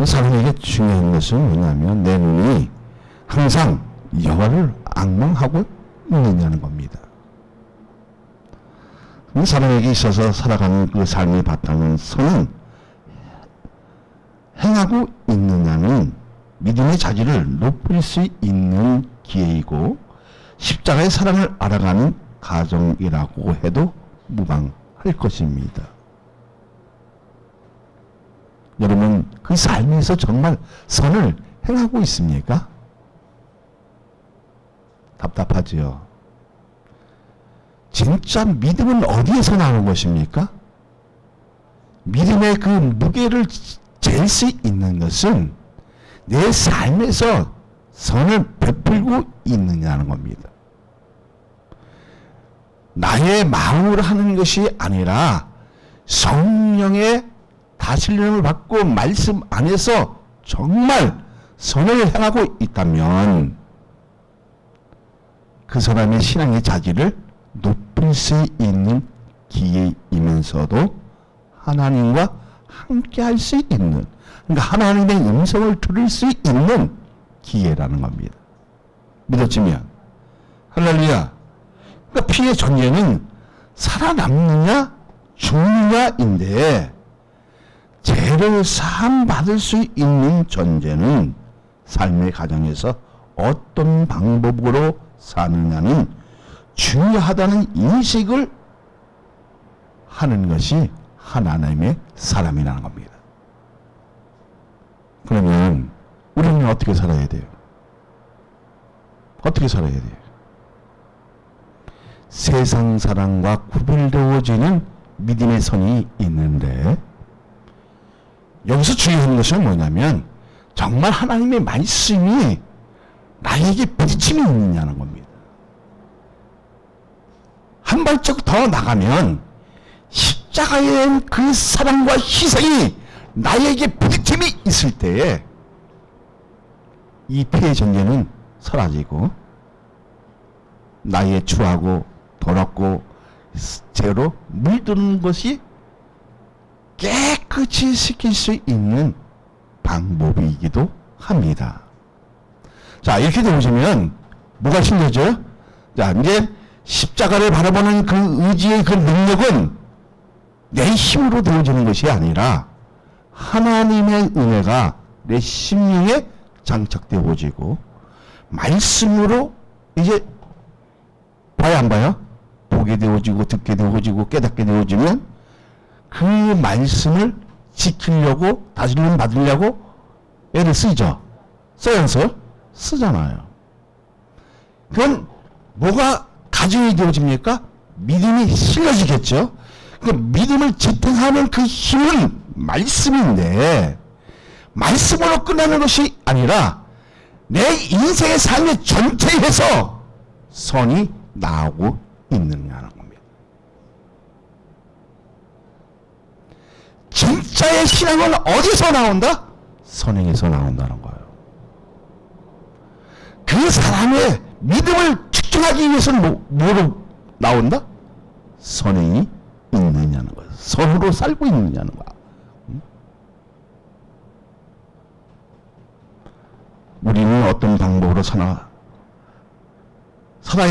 사람에게 중요한 것은 뭐냐면 내 눈이 항상 여호와를 앙망하고 있느냐는 겁니다. 사람에게 있어서 살아가는 그 삶의 바탕은 선은 행하고 있느냐는 믿음의 자질을 높일 수 있는 기회이고 십자가의 사랑을 알아가는 가정이라고 해도 무방할 것입니다. 여러분, 그 삶에서 정말 선을 행하고 있습니까? 답답하지요. 진짜 믿음은 어디에서 나오는 것입니까? 믿음의 그 무게를 잴 수 있는 것은 내 삶에서 선을 베풀고 있느냐는 겁니다. 나의 마음으로 하는 것이 아니라 성령의 다스림을 받고 말씀 안에서 정말 선을 행하고 있다면 그 사람의 신앙의 자질을 높일 수 있는 기회이면서도 하나님과 함께 할 수 있는, 그러니까 하나님의 음성을 들을 수 있는 기회라는 겁니다. 믿어지면 할렐루야. 그러니까 피의 전제는 살아남느냐 죽느냐인데 죄를 사함 받을 수 있는 전제는 삶의 과정에서 어떤 방법으로 사느냐는 중요하다는 인식을 하는 것이 하나님의 사람이라는 겁니다. 그러면 우리는 어떻게 살아야 돼요? 어떻게 살아야 돼요? 세상 사람과 구별되어지는 믿음의 선이 있는데 여기서 중요한 것은 뭐냐면 정말 하나님의 말씀이 나에게 부딪힘이 있느냐는 겁니다. 한 발짝 더 나가면 십자가의 그 사랑과 희생이 나에게 부딪힘이 있을 때에 이 피의 전제는 사라지고 나의 추하고 더럽고 죄로 물드는 것이 깨끗이 씻길 수 있는 방법이기도 합니다. 자, 이렇게 되어지면 뭐가 힘들죠? 자, 이제 십자가를 바라보는 그 의지의 그 능력은 내 힘으로 되어지는 것이 아니라 하나님의 은혜가 내 심령에 장착되어지고 말씀으로 이제 봐야 안 봐요? 보게 되어지고 듣게 되어지고 깨닫게 되어지면 그 말씀을 지키려고 다스림 받으려고 애를 쓰죠. 써야 안 써요? 쓰잖아요. 그럼 뭐가 가정이 되어집니까? 믿음이 실려지겠죠. 그 믿음을 지탱하는 그 힘은 말씀인데 말씀으로 끝나는 것이 아니라 내 인생의 삶의 전체에서 선이 나오고 있느냐는 겁니다. 진짜의 신앙은 어디서 나온다? 선행에서 나온다는 거예요. 그 사람의 믿음을 측정하기 위해서는 뭐로 나온다? 선행이 있느냐는 거예요. 선으로 살고 있느냐는 거야. 우리는 어떤 방법으로 살아야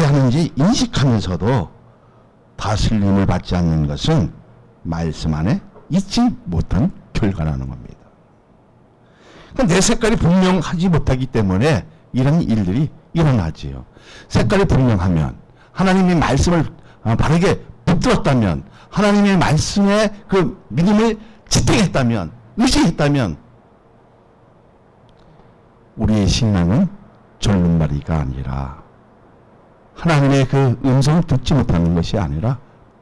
하는지 인식하면서도 다스림을 받지 않는 것은 말씀 안에 있지 못한 결과라는 겁니다. 그러니까 내 색깔이 분명하지 못하기 때문에 이런 일들이 일어나지요. 색깔이 분명하면 하나님의 말씀을 바르게 붙들었다면 하나님의 말씀에 그 믿음을 지탱했다면 의지했다면 우리의 신앙은 절름발이가 아니라 하나님의 그 음성을 듣지 못하는 것이 아니라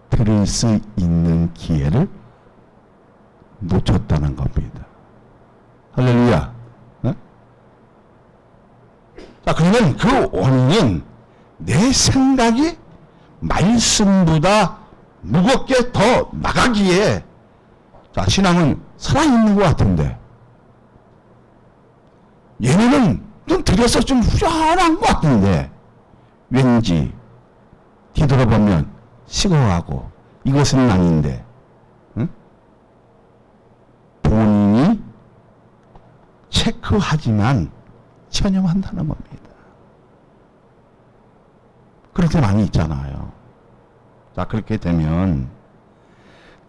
들을 수 있는 기회를 놓쳤다는 겁니다. 할렐루야. 네? 자, 그러면 그 원인은 내 생각이 말씀보다 무겁게 더 나가기에 자, 신앙은 살아있는 것 같은데 얘네는 좀 들여서 좀 후련한 것 같은데 왠지 뒤돌아보면 식어가고 이것은 아닌데 응? 본인이 체크하지만 체념한다는 겁니다. 그럴 때 많이 있잖아요. 자, 그렇게 되면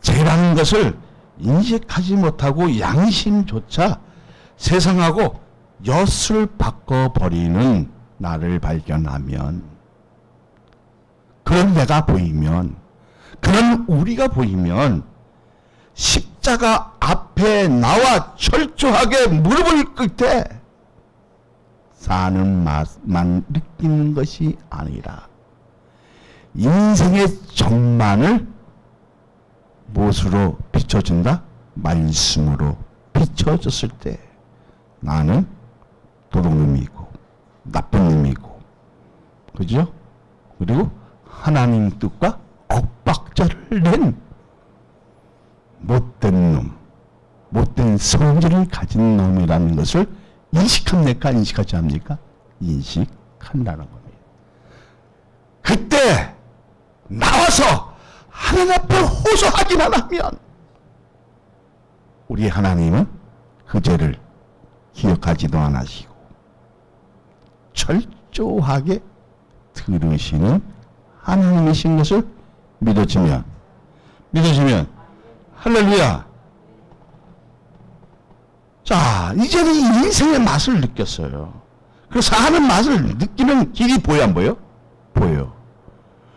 죄라는 것을 인식하지 못하고 양심조차 세상하고 엿을 바꿔버리는 나를 발견하면, 그런 내가 보이면, 그런 우리가 보이면 십자가 앞에 나와 철저하게 무릎을 꿇을 때 사는 맛만 느끼는 것이 아니라 인생의 전반을 무엇으로 비춰준다? 말씀으로 비춰졌을 때 나는 도둑놈이고 나쁜 놈이고, 그죠? 그리고 하나님 뜻과 엇박자를 낸 못된 놈, 못된 성질을 가진 놈이라는 것을 인식합니까? 인식하지 않습니까? 인식한다는 겁니다. 그때 나와서 하나님 앞에 호소하기만 하면 우리 하나님은 그 죄를 기억하지도 않으시고 철저하게 들으시는 하나님이신 것을 믿어지면 할렐루야. 자, 이제는 인생의 맛을 느꼈어요. 그래서 사는 맛을 느끼는 길이 보여 안 보여? 보여요.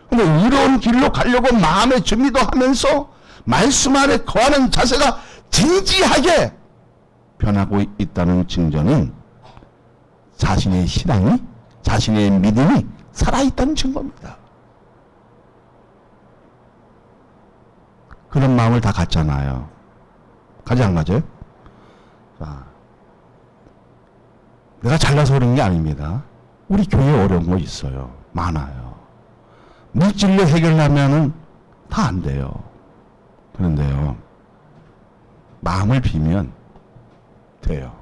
근데 의로운 길로 가려고 마음의 준비도 하면서 말씀 안에 거하는 자세가 진지하게 변하고 있다는 증거는 자신의 신앙이, 자신의 믿음이 살아있다는 증거입니다. 그런 마음을 다 갖잖아요. 가지 안 가져요? 자, 내가 잘나서 그런 게 아닙니다. 우리 교회에 어려운 거 있어요. 많아요. 물질로 해결하면은 다 안 돼요. 그런데요, 마음을 비면 돼요.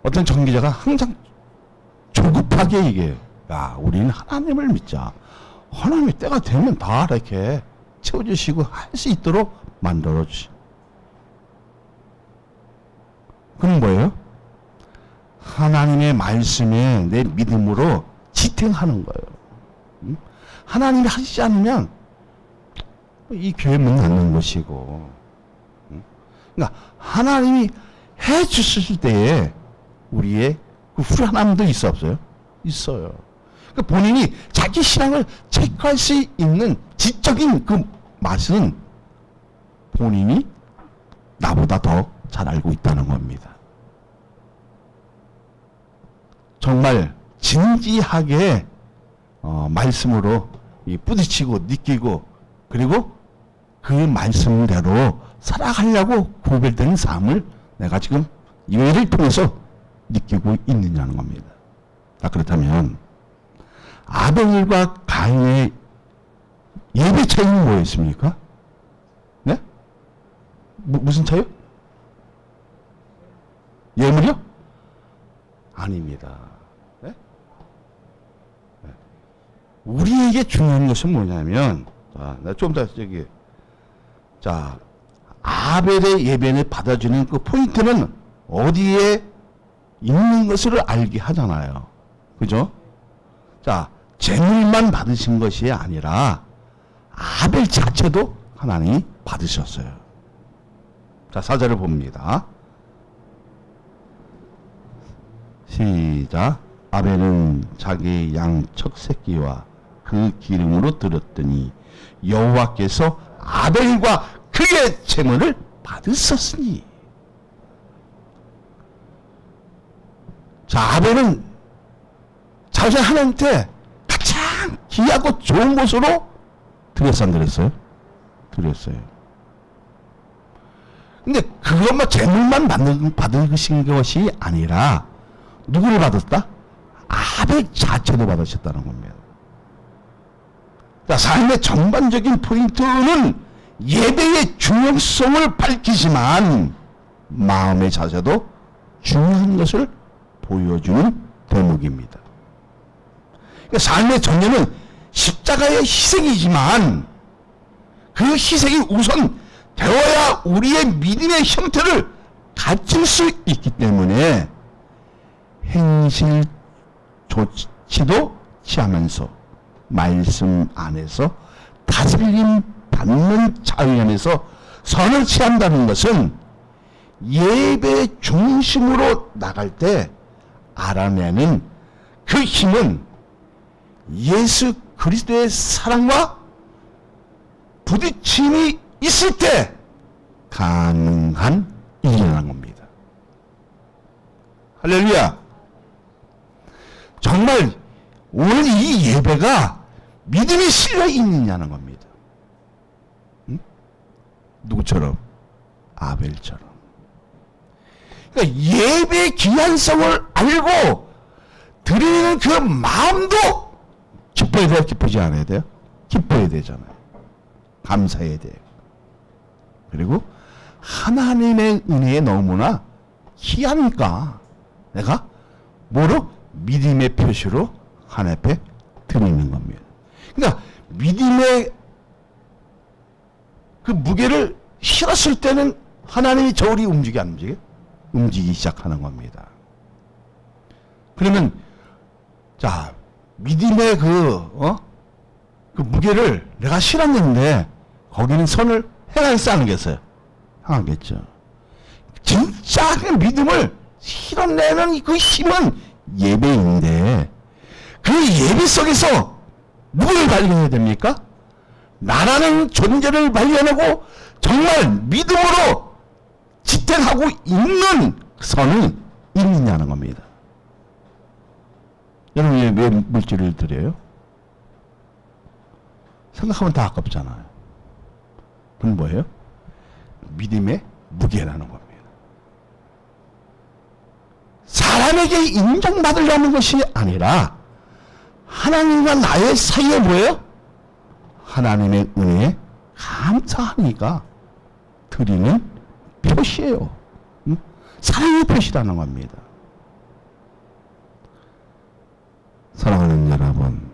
어떤 전기자가 항상 조급하게 얘기해요. 야, 우리는 하나님을 믿자. 하나님이 때가 되면 다 이렇게 채워주시고 할 수 있도록 만들어주시. 그건 뭐예요? 하나님의 말씀에 내 믿음으로 지탱하는 거예요. 하나님이 하시지 않으면 이 교회 문 닫는 것이고, 그러니까 하나님이 해 주실 때에 우리의 그 불안함도 있어 없어요? 있어요. 그러니까 본인이 자기 신앙을 체크할 수 있는 지적인 그 맛은 본인이 나보다 더 잘 알고 있다는 겁니다. 정말 진지하게 말씀으로 부딪히고 느끼고, 그리고 그 말씀대로 살아가려고 구별된 삶을 내가 지금 이 예를 통해서 느끼고 있느냐는 겁니다. 자, 그렇다면 아벨과 가인의 예배 차이는 뭐였습니까? 네? 무슨 차이요? 예물이요? 아닙니다. 네? 네. 우리에게 중요한 것은 뭐냐면, 자, 좀 더 저기, 자, 아벨의 예배를 받아주는 그 포인트는 어디에 있는 것을 알게 하잖아요. 그죠? 자, 재물만 받으신 것이 아니라 아벨 자체도 하나님이 받으셨어요. 자, 4절을 봅니다. 시작. 아벨은 자기 양 첫 새끼와 그 기름으로 드렸더니 여호와께서 아벨과 그의 제물을 받으셨으니. 자, 아벨은 자신 하나님께 가장 귀하고 좋은 것으로 드렸어, 안 드렸어요? 드렸어요. 근데 그것만 제물만 받으신 것이 아니라 누구를 받았다? 아벨 자체도 받으셨다는 겁니다. 자, 삶의 전반적인 포인트는 예배의 중요성을 밝히지만 마음의 자세도 중요한 것을 보여주는 대목입니다. 그러니까 삶의 전제는 십자가의 희생이지만 그 희생이 우선 되어야 우리의 믿음의 형태를 갖출 수 있기 때문에 행실 조치도 취하면서 말씀 안에서 다스림 받는 자유 안에서 선을 취한다는 것은 예배 중심으로 나갈 때 알아내는 그 힘은 예수 그리스도의 사랑과 부딪힘이 있을 때 가능한 일이라는 겁니다. 할렐루야. 정말 오늘 이 예배가 믿음이 실려 있느냐는 겁니다. 응? 누구처럼? 아벨처럼. 그러니까 예배의 귀한성을 알고 드리는 그 마음도 기뻐야 돼요? 기쁘지 않아야 돼요? 기뻐야 되잖아요. 감사해야 돼요. 그리고 하나님의 은혜에 너무나 희하니까 내가 뭐로? 믿음의 표시로 하나님 앞에 드리는 겁니다. 그러니까 믿음의 그 무게를 실었을 때는 하나님이 저울이 움직여 안 움직여? 움직이기 시작하는 겁니다. 그러면 자 믿음의 그 무게를 내가 실었는데 거기는 선을 행하겠어 안 하겠어요? 행하겠죠. 진짜 그 믿음을 실어내는 그 힘은 예배인데 그 예배 속에서 누구를 발견해야 됩니까? 나라는 존재를 발견하고 정말 믿음으로 지탱하고 있는 선이 있느냐는 겁니다. 여러분 왜 물질을 드려요? 생각하면 다 아깝잖아요. 그건 뭐예요? 믿음의 무게라는 겁니다. 사람에게 인정받으려는 것이 아니라 하나님과 나의 사이에 뭐예요? 하나님의 은혜에 감사하니까 드리는 표시예요. 응? 사랑의 표시라는 겁니다. 사랑하는 여러분,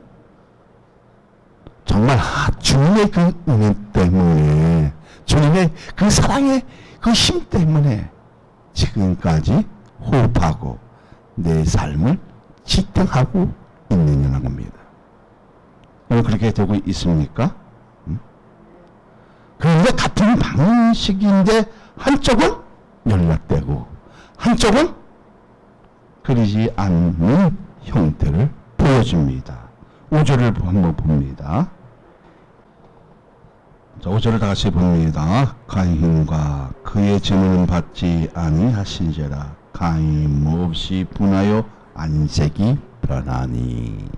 정말 주님의 그 은혜 때문에, 주님의 그 사랑의 그 힘 때문에 지금까지 호흡하고 내 삶을 지탱하고 있느냐는 겁니다. 오늘 그렇게 되고 있습니까? 그런데 같은 방식인데 한쪽은 연락되고 한쪽은 그러지 않는 형태를 보여줍니다. 5절을 한번 봅니다. 자, 5절을 다 같이 봅니다. 가인과 그의 재물은 받지 아니하신지라 가인 몹시 분하여 안색이 변하니.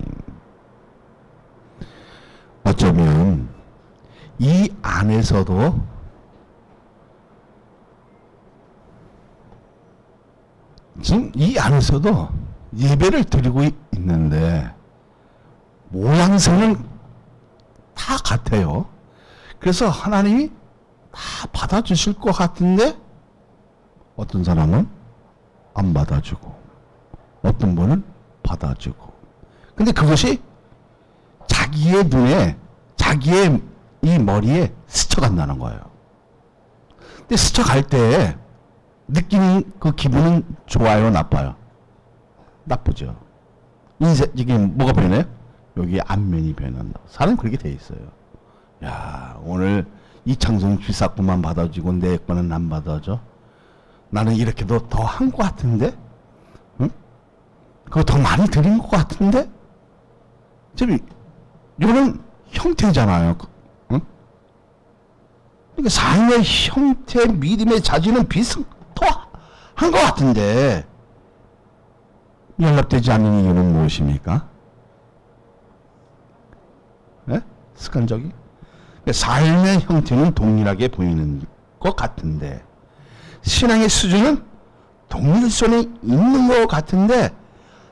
어쩌면 이 안에서도 지금 이 안에서도 예배를 드리고 있는데 모양새는 다 같아요. 그래서 하나님이 다 받아주실 것 같은데 어떤 사람은 안 받아주고 어떤 분은 받아주고. 근데 그것이 자기의 눈에 자기의 이 머리에 스쳐간다는 거예요. 근데 스쳐갈 때 느끼는 그 기분은 좋아요, 나빠요? 나쁘죠. 이게 뭐가 변해요? 여기 안면이 변한다. 사람이 그렇게 돼 있어요. 야, 오늘 이창성 주사구만 받아주고 내 거는 안 받아줘. 나는 이렇게도 더 한 것 같은데, 응? 그거 더 많이 드린 것 같은데, 지금 이거는 형태잖아요. 응? 그러니까 삶의 형태, 믿음의 자질은 비슷한 것 같은데 연락되지 않는 이유는 무엇입니까? 네? 습관적인? 삶의 형태는 동일하게 보이는 것 같은데 신앙의 수준은 동일선에 있는 것 같은데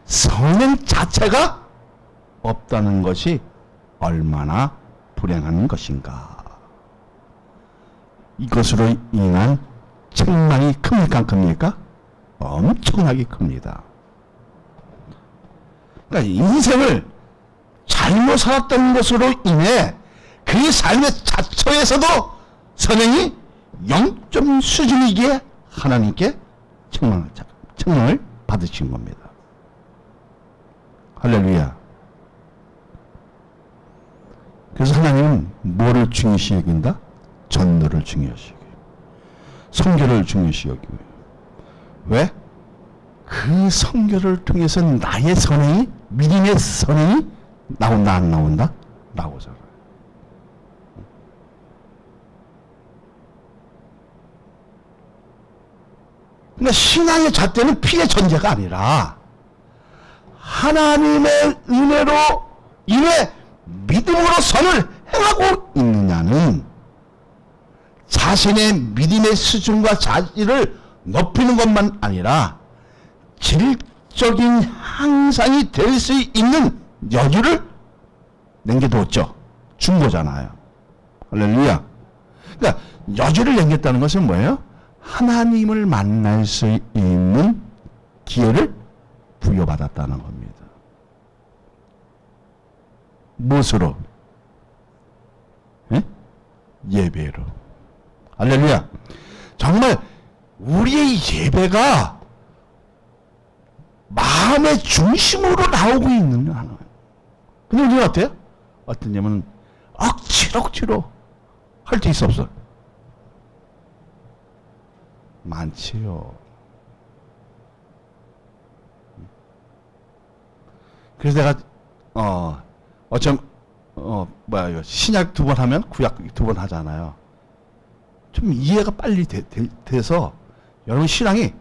성령 자체가 없다는 것이 얼마나 불행한 것인가. 이것으로 인한 책망이 큽니까? 큽니까? 엄청나게 큽니다. 그러니까 인생을 잘못 살았던 것으로 인해 그 삶의 자초에서도 선행이 영점 수준이기에 하나님께 책망을 받으신 겁니다. 할렐루야. 그래서 하나님은 뭐를 중요시 여긴다? 전도를 중요시 여겨요. 선교를 중요시 여기고요. 왜? 그 선교를 통해서 나의 선행이, 믿음의 선행이 나온다 안 나온다? 나오잖아요. 그러니까 신앙의 잣대는 피의 전제가 아니라 하나님의 은혜로 인해 믿음으로 선을 행하고 있느냐는 자신의 믿음의 수준과 자질을 높이는 것만 아니라 질적인 향상이 될 수 있는 여유를 남겨두었죠. 준 거잖아요. 할렐루야. 그러니까 여유를 남겼다는 것은 뭐예요? 하나님을 만날 수 있는 기회를 부여받았다는 겁니다. 무엇으로? 예? 예배로. 할렐루야. 정말 우리의 예배가 마음의 중심으로 나오고 있는 하나님. 근데 우리는 어때요? 어떠냐면 억지로 할 수 있어 없어? 많지요. 그래서 내가 이거 신약 2번 하면 구약 2번 하잖아요. 좀 이해가 빨리 돼서 여러분 신앙이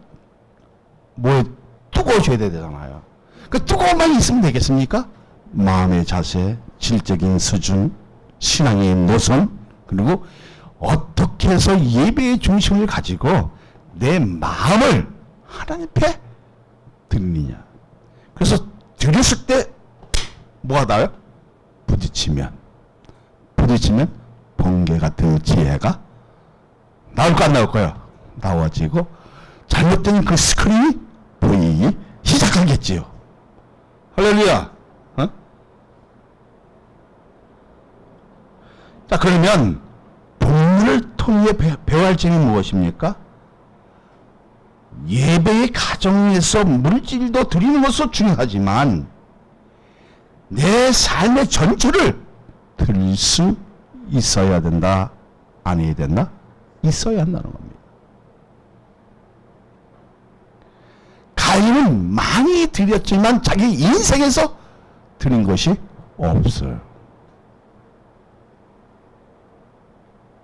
뭐에 뜨거워져야 되잖아요. 그 뜨거움만 있으면 되겠습니까? 마음의 자세, 질적인 수준, 신앙의 노선, 그리고 어떻게 해서 예배의 중심을 가지고 내 마음을 하나님 앞에 드리느냐. 그래서 드렸을 때 뭐가 나와요? 부딪히면 번개 같은 지혜가 나올 거 안 나올 거야? 나와지고 잘못된 그 스크린이 보이기 시작하겠지요. 할렐루야. 어? 자, 그러면 본문을 통해 배워야 할 점이 무엇입니까? 예배의 가정에서 물질도 드리는 것도 중요하지만 내 삶의 전체를 드릴 수 있어야 된다, 아니어야 된다? 있어야 한다는 겁니다. 가인은 많이 드렸지만 자기 인생에서 드린 것이 없어요.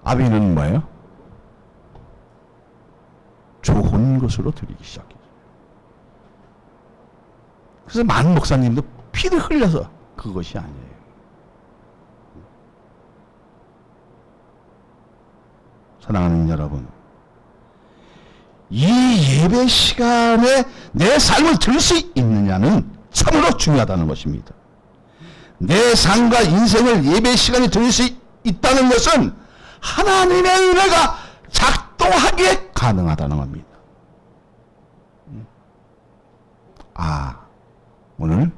아벨은 뭐예요? 좋은 것으로 드리기 시작해요. 그래서 많은 목사님도 피를 흘려서 그것이 아니에요. 사랑하는 여러분, 이 예배 시간에 내 삶을 드릴 수 있느냐는 참으로 중요하다는 것입니다. 내 삶과 인생을 예배 시간에 드릴 수 있다는 것은 하나님의 은혜가 작동하기에 가능하다는 겁니다. 오늘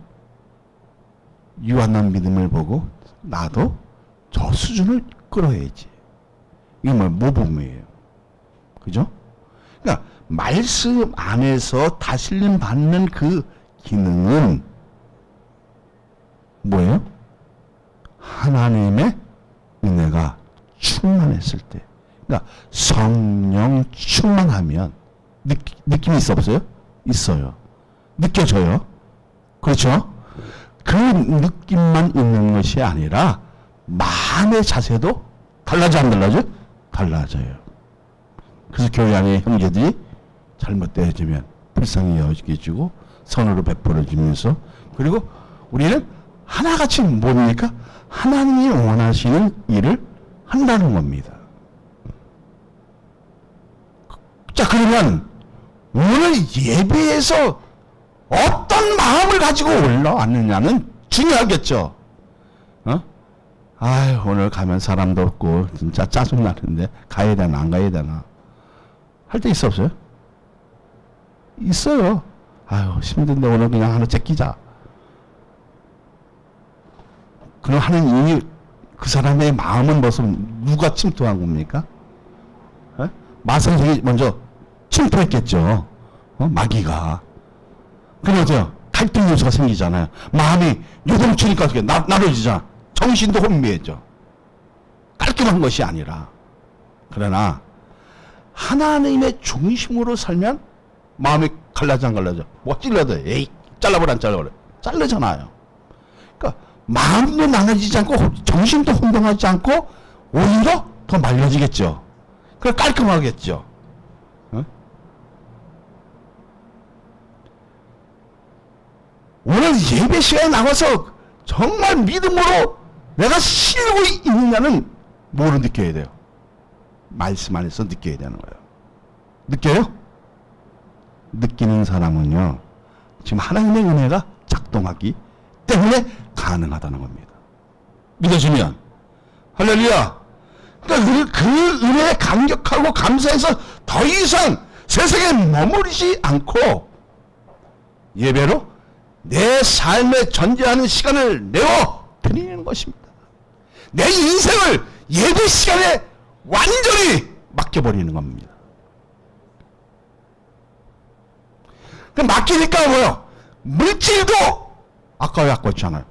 유한한 믿음을 보고 나도 저 수준을 끌어야지. 이게 모범이에요. 그죠? 그러니까 말씀 안에서 다스림 받는 그 기능은 뭐예요? 하나님의 은혜가 충만했을 때. 그러니까 성령 충만하면 느낌이 있어 없어요? 있어요. 느껴져요. 그렇죠? 그 느낌만 있는 것이 아니라 마음의 자세도 달라져 안 달라져? 달라져요. 그래서 교회 안에 형제들이 잘못되어지면 불쌍히 여겨지고 선으로 베풀어지면서, 그리고 우리는 하나같이 뭡니까? 하나님이 원하시는 일을 한다는 겁니다. 자, 그러면 오늘 예배에서 어떤 마음을 가지고 올라왔느냐는 중요하겠죠. 오늘 가면 사람도 없고 진짜 짜증나는데 가야 되나 안 가야 되나 할 때 있어 없어요? 있어요. 힘든데 오늘 그냥 하나 제끼자. 그럼 하는 이유, 그 사람의 마음은 무슨 누가 침투한 겁니까? 마선생이 먼저 침투했겠죠. 마귀가. 그럼 어때요? 갈등 요소가 생기잖아요. 마음이 요동치니까 어떻게 나눠지잖아. 정신도 혼미해져. 깔끔한 것이 아니라. 그러나 하나님의 중심으로 살면 마음이 갈라져 안 갈라져? 뭐 찔러도 에이 잘라버려 안 잘라버려? 자르잖아요. 그러니까 마음도 나눠지지 않고 정신도 혼동하지 않고 오히려 더 말려지겠죠. 그래 깔끔하겠죠. 오늘 예배 시간에 나와서 정말 믿음으로 내가 쉬고 있느냐는 뭐로 느껴야 돼요? 말씀 안에서 느껴야 되는 거예요. 느껴요? 느끼는 사람은요, 지금 하나님의 은혜가 작동하기 때문에 가능하다는 겁니다. 믿어지면 할렐루야. 그러니까 그 은혜에 감격하고 감사해서 더 이상 세상에 머무르지 않고 예배로 내 삶에 전제하는 시간을 내어 드리는 것입니다. 내 인생을 예배 시간에 완전히 맡겨버리는 겁니다. 맡기니까 뭐요? 물질도 아까웠잖아요.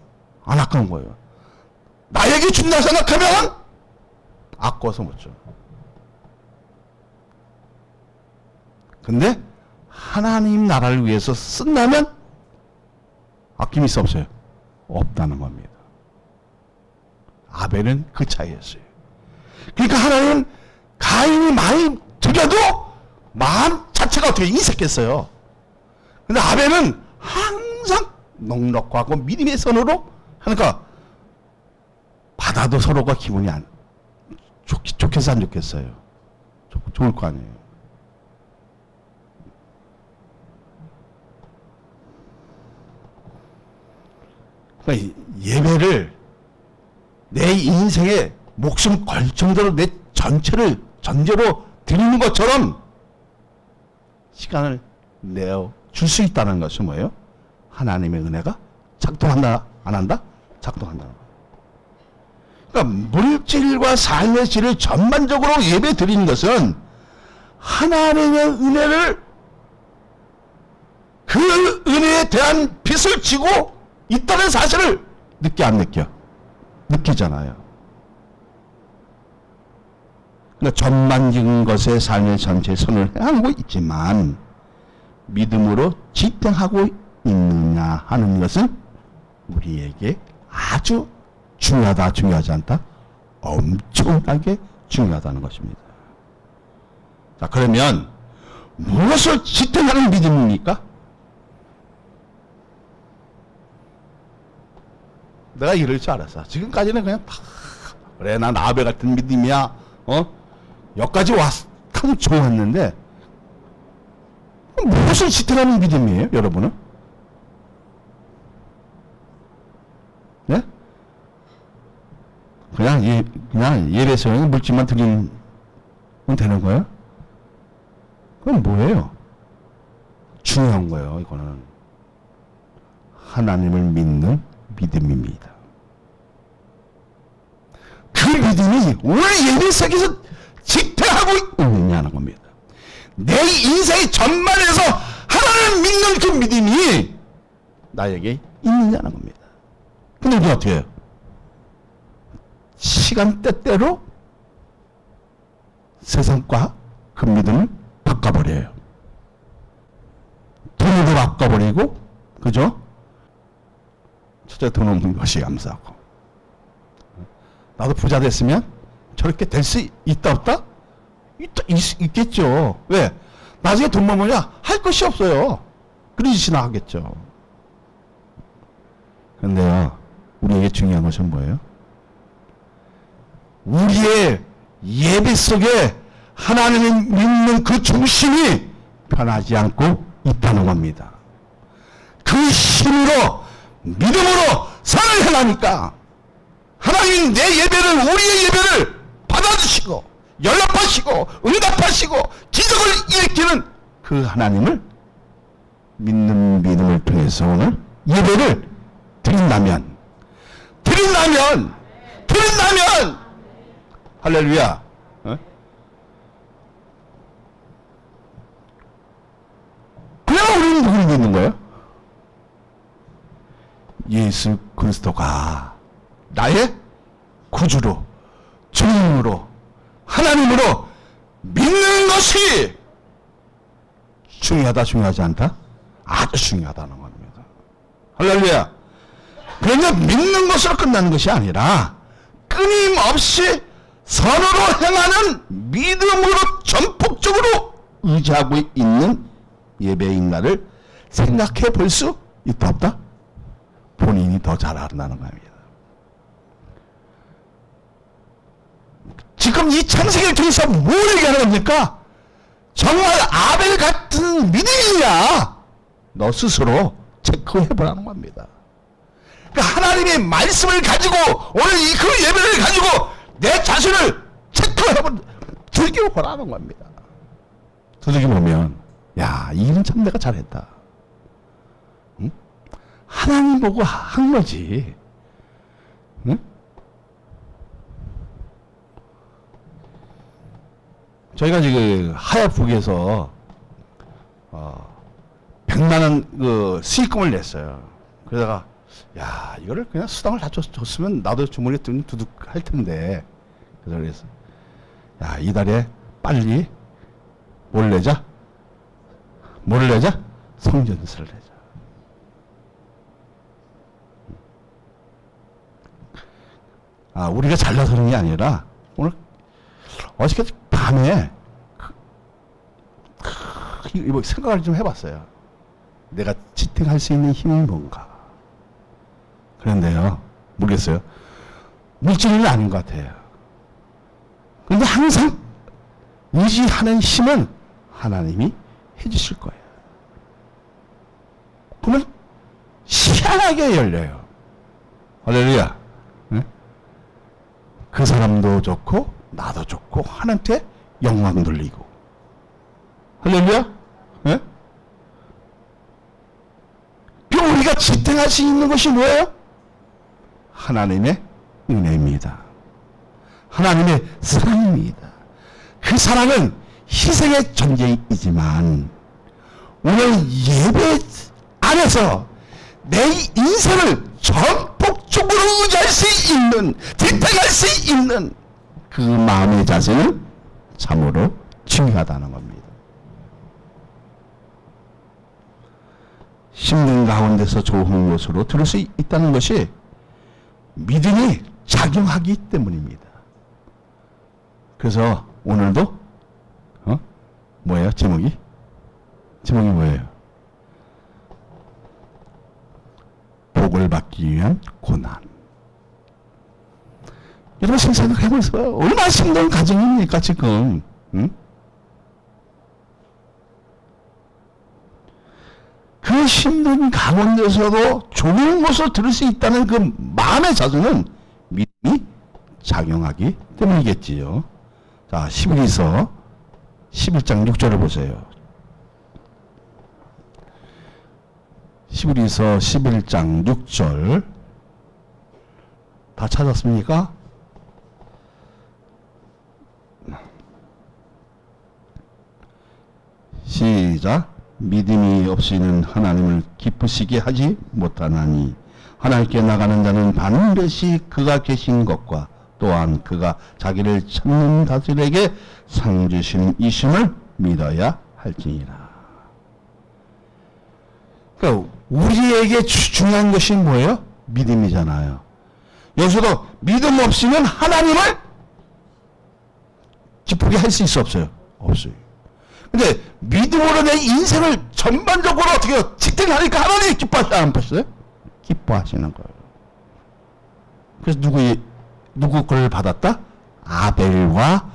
안 아까운 거예요. 나에게 준다 생각하면 아까워서 못 줘. 근데 하나님 나라를 위해서 쓴다면 아낌이 있어 없어요? 없다는 겁니다. 아벨은 그 차이였어요. 그러니까 하나님은 가인이 많이 드려도 마음 자체가 어떻게 이색했어요. 근데 아벨은 항상 넉넉하고 믿음의 선으로 하니까 받아도 서로가 기분이 좋겠어 안 좋겠어요? 좋을 거 아니에요. 그러니까 예배를 내 인생에 목숨 걸 정도로 내 전체를 전제로 드리는 것처럼 시간을 내어 줄 수 있다는 것은 뭐예요? 하나님의 은혜가 작동한다, 안 한다? 작동한다. 그러니까 물질과 삶의 질을 전반적으로 예배 드리는 것은 하나님의 은혜를 그 은혜에 대한 빚을 지고 있다는 사실을 느껴 안 느껴? 느끼잖아요. 그러니까 전반적인 것에 삶의 전체에 손을 향하고 있지만 믿음으로 지탱하고 있느냐 하는 것은 우리에게 아주 중요하다, 중요하지 않다? 엄청나게 중요하다는 것입니다. 자, 그러면 무엇을 지탱하는 믿음입니까? 내가 이럴 줄 알았어. 지금까지는 그냥 다 그래 난 아벨 같은 믿음이야. 여기까지 참 좋았는데 무엇을 지탱하는 믿음이에요, 여러분은? 네? 그냥 예배에서 물질만 드리면 되는 거예요? 그건 뭐예요? 중요한 거예요, 이거는. 하나님을 믿는 믿음입니다. 그 믿음이 오늘 예배 속에서 지탱하고 있느냐는 겁니다. 내 인생의 전반에서 하나님을 믿는 그 믿음이 나에게 있느냐는 겁니다. 근데 우리 어떻게 해요? 시간대대로 세상과 그 믿음을 바꿔버려요. 돈으로 바꿔버리고, 그죠? 첫째 돈 없는 것이 감사하고. 나도 부자 됐으면 저렇게 될 수 있다 없다? 있겠죠. 왜? 나중에 돈 모으냐? 할 것이 없어요. 그러시나 하겠죠. 그런데요, 우리에게 중요한 것은 뭐예요? 우리의 예배 속에 하나님을 믿는 그 중심이 변하지 않고 있다는 겁니다. 그 힘으로 믿음으로 살을 행하니까 하나님 내 예배를, 우리의 예배를 받아주시고 연락하시고 응답하시고 기적을 일으키는 그 하나님을 믿는 믿음을 통해서 오늘 예배를 드린다면 할렐루야, 있는 거예요? 예수 그리스도가 나의 구주로, 주님으로, 하나님으로 믿는 것이 중요하다, 중요하지 않다? 아주 중요하다는 겁니다. 할렐루야. 그러니까 믿는 것으로 끝나는 것이 아니라 끊임없이 선으로 행하는 믿음으로 전폭적으로 의지하고 있는 예배인 나를 생각해 볼 수 있다 없다? 본인이 더 잘 안다는 겁니다. 지금 이 창세기를 통해서 뭘 얘기하는 겁니까? 정말 아벨 같은 믿음이냐? 너 스스로 체크해보라는 겁니다. 그러니까 하나님의 말씀을 가지고 오늘 그 예배를 가지고 내 자신을 두들겨보라는 겁니다. 두들겨보면 야, 이 일은 참 내가 잘했다. 응? 하나님 보고 한 거지. 응? 저희가 지금 하야북에서 100만 원 그 수익금을 냈어요. 그러다가 야, 이거를 그냥 수당을 다 줬으면 나도 주머니에 두둑 할 텐데. 그래서 야, 이달에 빨리 뭘 내자? 뭘 내자? 성전세를 내자. 아, 우리가 잘나서 그런 게 아니라 오늘 어저께 밤에 이거 생각을 좀 해봤어요. 내가 지탱할 수 있는 힘이 뭔가. 그런데요, 모르겠어요. 물질은 아닌 것 같아요. 그런데 항상 의지하는 힘은 하나님이 해주실 거예요. 그러면 희한하게 열려요. 할렐루야. 네? 그 사람도 좋고 나도 좋고 하나님께 영광 돌리고. 할렐루야. 네? 우리가 지탱할 수 있는 것이 뭐예요? 하나님의 은혜입니다. 하나님의 사랑입니다. 그 사랑은 희생의 전쟁이지만 오늘 예배 안에서 내 인생을 전폭적으로 의지할 수 있는, 지탱할 수 있는 그 마음의 자세는 참으로 중요하다는 겁니다. 힘든 가운데서 좋은 것으로 들을 수 있다는 것이 믿음이 작용하기 때문입니다. 그래서 오늘도 뭐예요? 제목이 뭐예요? 복을 받기 위한 고난. 여러분 생각해보세요. 얼마나 힘든 가정입니까 지금? 응? 그 힘든 가운데서도 좋은 것을 들을 수 있다는 그 마음의 자세는 믿음이 작용하기 때문이겠지요. 자, 히브리서 11장 6절을 보세요. 히브리서 11장 6절 다 찾았습니까? 시작. 믿음이 없이는 하나님을 기쁘시게 하지 못하나니 하나님께 나가는 자는 반드시 그가 계신 것과 또한 그가 자기를 찾는 자들에게 상 주시는 이심을 믿어야 할지니라. 그러니까 우리에게 중요한 것이 뭐예요? 믿음이잖아요. 여기서도 믿음 없이는 하나님을 기쁘게 할 수 있어 없어요? 없어요. 근데 믿음으로 내 인생을 전반적으로 어떻게 지탱하니까 하나님이 기뻐하시지 않으셨어요? 기뻐하시는 거예요. 그래서 누구 걸 받았다? 아벨과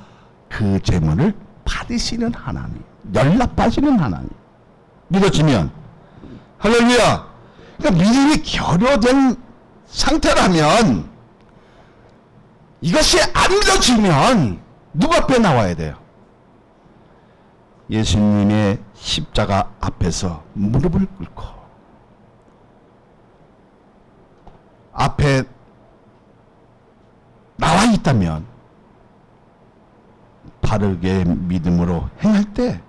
그 제물을 받으시는 하나님, 연락받으시는 하나님. 믿어지면 할렐루야. 그러니까 믿음이 결여된 상태라면 이것이 안 믿어지면 누구 앞에 나와야 돼요? 예수님의 십자가 앞에서 무릎을 꿇고 앞에 나와 있다면 바르게 믿음으로 행할 때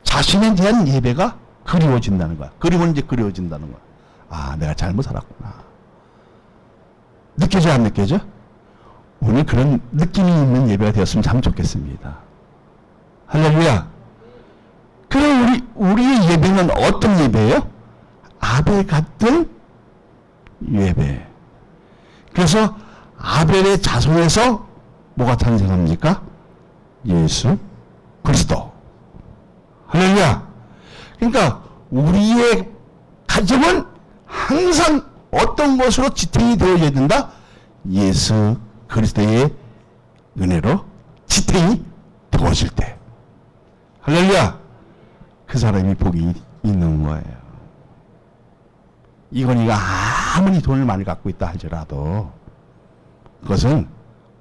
자신에 대한 예배가 그리워진다는 거야. 그리면 이제 그리워진다는 거야. 아, 내가 잘못 살았구나. 느껴져, 안 느껴져? 오늘 그런 느낌이 있는 예배가 되었으면 참 좋겠습니다. 할렐루야. 그럼 우리의 예배는 어떤 예배예요? 아벨 같은 예배. 그래서 아벨의 자손에서 뭐가 탄생합니까? 예수 그리스도. 할렐루야. 그러니까 우리의 가정은 항상 어떤 것으로 지탱이 되어야 된다? 예수 그리스도의 은혜로 지탱이 되어질 때. 할렐루야. 그 사람이 복이 있는 거예요. 이건희가 아무리 돈을 많이 갖고 있다 할지라도 그것은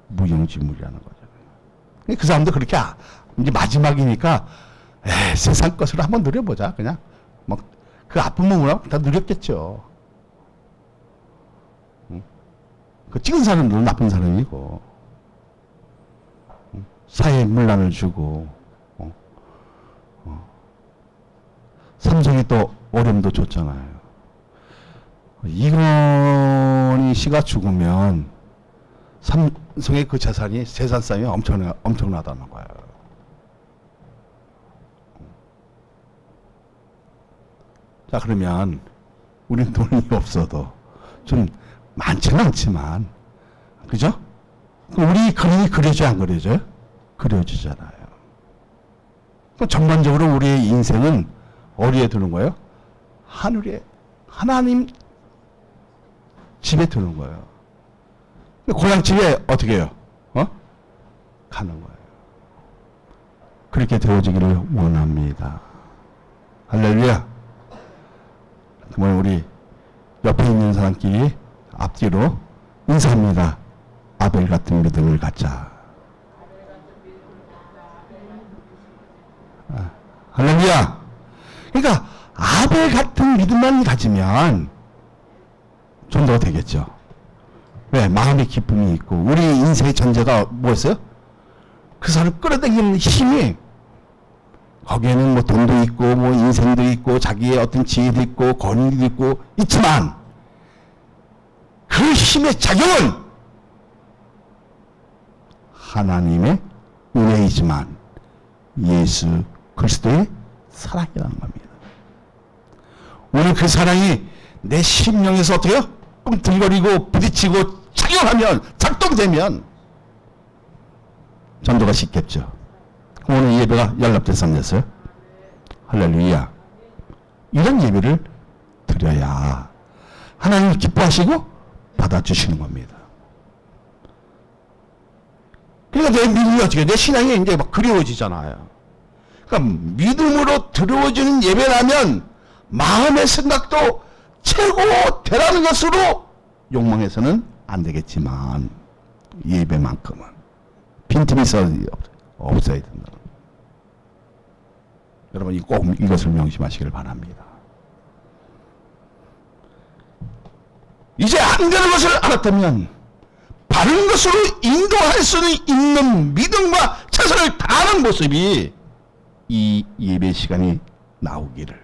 무용지물이라는 거죠. 그 사람도 그렇게 이제 마지막이니까 세상 것을 한번 누려보자. 그냥 막 그 아픈 몸으로 다 누렸겠죠. 그 찍은 사람들은 나쁜 사람이고 사회에 문란을 주고 삼성이 또 어려움도 줬잖아요. 이건희 씨가 죽으면 삼성의 그 재산 싸움이 엄청나다는 거예요. 자, 그러면 우리는 돈이 없어도 좀 많지는 않지만, 그죠? 우리 그림이 그려져 안 그려져요? 그려지잖아요. 그럼 전반적으로 우리의 인생은 어디에 두는 거예요? 하늘에, 하나님 집에 두는 거예요. 고향집에 어떻게 해요? 가는 거예요. 그렇게 되어지기를 원합니다. 할렐루야. 그러면 우리 옆에 있는 사람끼리 앞뒤로 인사합니다. 아벨 같은 믿음을 갖자. 할렐루야. 그러니까 아벨 같은 믿음만 가지면 좀 더 되겠죠. 왜? 마음의 기쁨이 있고 우리 인생의 전제가 뭐였어요? 그 사람을 끌어당기는 힘이 거기에는 뭐 돈도 있고 뭐 인생도 있고 자기의 어떤 지혜도 있고 권위도 있고 있지만 그 힘의 작용은 하나님의 은혜이지만 예수 그리스도의 사랑이라는 겁니다. 오늘 그 사랑이 내 심령에서 어떻게요? 꿈틀거리고 부딪히고 작용하면 작동되면 전도가 쉽겠죠. 오늘 예배가 연락돼서 안 됐어요? 할렐루야. 이런 예배를 드려야 하나님이 기뻐하시고 받아주시는 겁니다. 그러니까 내 믿음이 어떻게, 내 신앙이 이제 막 그리워지잖아요. 그러니까 믿음으로 들어오지는 예배라면 마음의 생각도 최고 되라는 것으로 욕망해서는 안 되겠지만 예배만큼은 빈틈이 없어야 된다. 여러분 꼭 이것을 명심하시길 바랍니다. 이제 안 되는 것을 알았다면 바른 것으로 인도할 수 있는 믿음과 최선을 다하는 모습이 이 예배 시간이 나오기를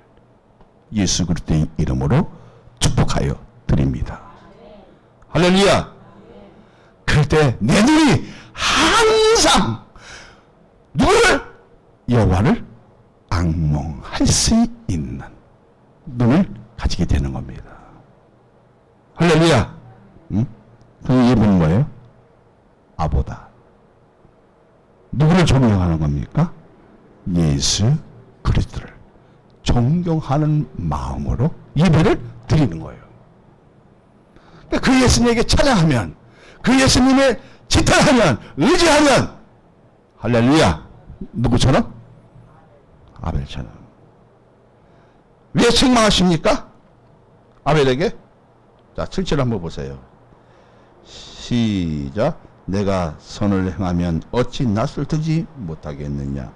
예수 그리스도의 이름으로 축복하여 드립니다. 할렐루야. 그럴 때 내 눈이 항상 누구를? 여호와를 앙몽할 수 있는 눈을 가지게 되는 겁니다. 할렐루야. 응? 그 예배는 뭐예요? 아보다. 누구를 존경하는 겁니까? 예수 그리스도를 존경하는 마음으로 예배를 드리는 거예요. 그 예수님에게 찬양하면, 그 예수님의 지탄하면, 의지하면, 할렐루야. 누구처럼? 아벨처럼. 왜 책망하십니까? 아벨에게? 자, 7절 한번 보세요. 시작. 내가 선을 행하면 어찌 낯을 들지 못하겠느냐.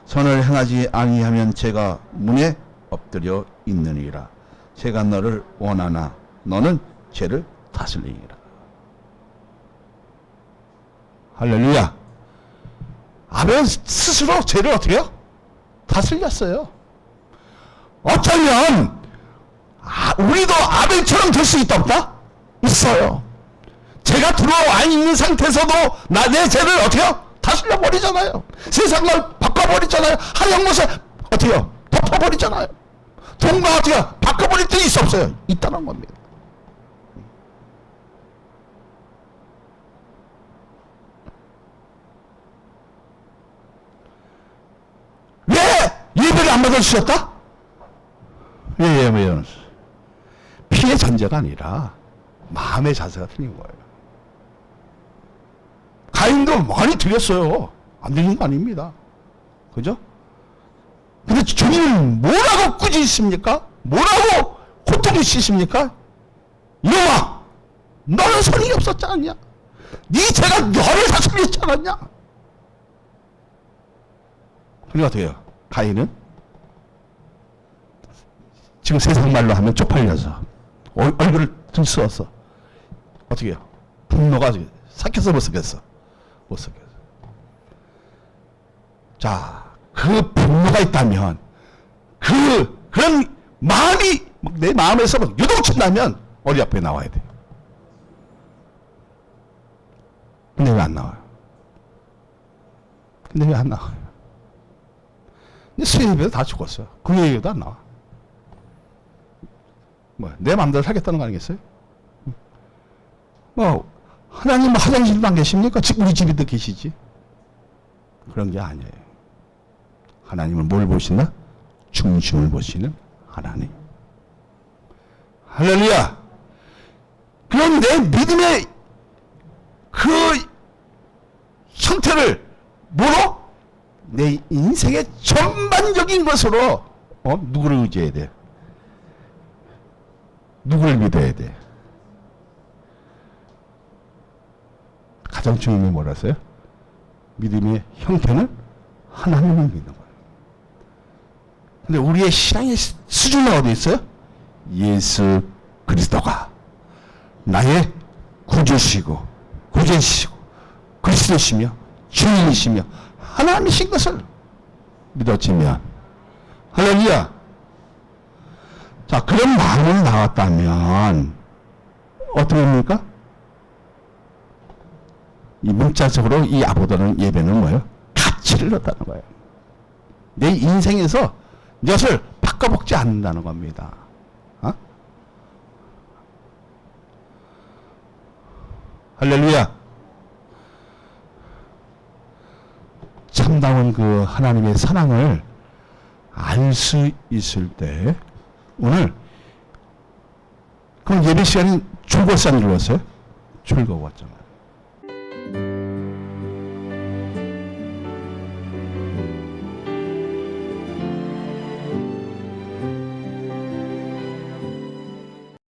선을 행하지 아니하면 제가 문에 엎드려 있느니라. 제가 너를 원하나 너는 죄를 다스리니라. 할렐루야. 아벨 스스로 죄를 어떻게 해요? 다스렸어요. 어쩌면 우리도 아벨처럼 될 수 있다 없다? 있어요. 제가 들어와 있는 상태에서도 내 죄를 어떻게요? 다스려 버리잖아요. 세상을 바꿔버리잖아요. 하얀 것을 어떻게요? 덮어버리잖아요. 돈과 어떻게요? 바꿔버릴 때 있어 없어요? 있다는 겁니다. 왜 예배를 안 받아주셨다? 왜? 피의 전제가 아니라 마음의 자세가 틀린 거예요. 가인도 많이 드렸어요. 안 드린 거 아닙니다. 그죠? 근데 주님은 뭐라고 꾸짖습니까? 뭐라고 호통을 치십니까? 이놈아! 너는 선이 없었지 않냐? 네 죄가 너를 다스렸지 않았냐? 그러니까 어떻게 해요? 가인은 지금 세상 말로 하면 쪽팔려서 얼굴을 들썩었어. 어떻게 해요? 분노가 삭혀서 못 쓰겠어. 못 쓰겠어. 자, 그 분노가 있다면 그런 마음이 내 마음에서 유동친다면 어디 앞에 나와야 돼. 근데 왜 안 나와요? 근데 왜 안 나와요? 근데 수예배도 다 죽었어. 그 얘기도 안 나와. 내 마음대로 살겠다는 거 아니겠어요? 하나님 화장실도 안 계십니까? 우리 집에도 계시지. 그런 게 아니에요. 하나님은 뭘 보시나? 중심을 보시는 하나님. 할렐루야. 그럼 내 믿음의 그 형태를 뭐로? 내 인생의 전반적인 것으로 누구를 의지해야 돼? 누구를 믿어야 돼? 가장 중요한 게 뭐라서요? 믿음의 형태는 하나님을 믿는 거예요. 근데 우리의 신앙의 수준은 어디 있어요? 예수 그리스도가 나의 구주시고 구주시고 그리스도시며 주인이시며 하나님이신 것을 믿어지면 할렐루야. 자, 그런 마음으로 나왔다면 어떻게 됩니까? 이 문자적으로 이 아보다는 예배는 뭐예요? 가치를 얻다는 거예요. 내 인생에서 이것을 바꿔먹지 않는다는 겁니다. 할렐루야. 참다운 그 하나님의 사랑을 알 수 있을 때 오늘 그럼 예배 시간이 즐거웠어요? 안 즐거웠어요? 즐거웠잖아요.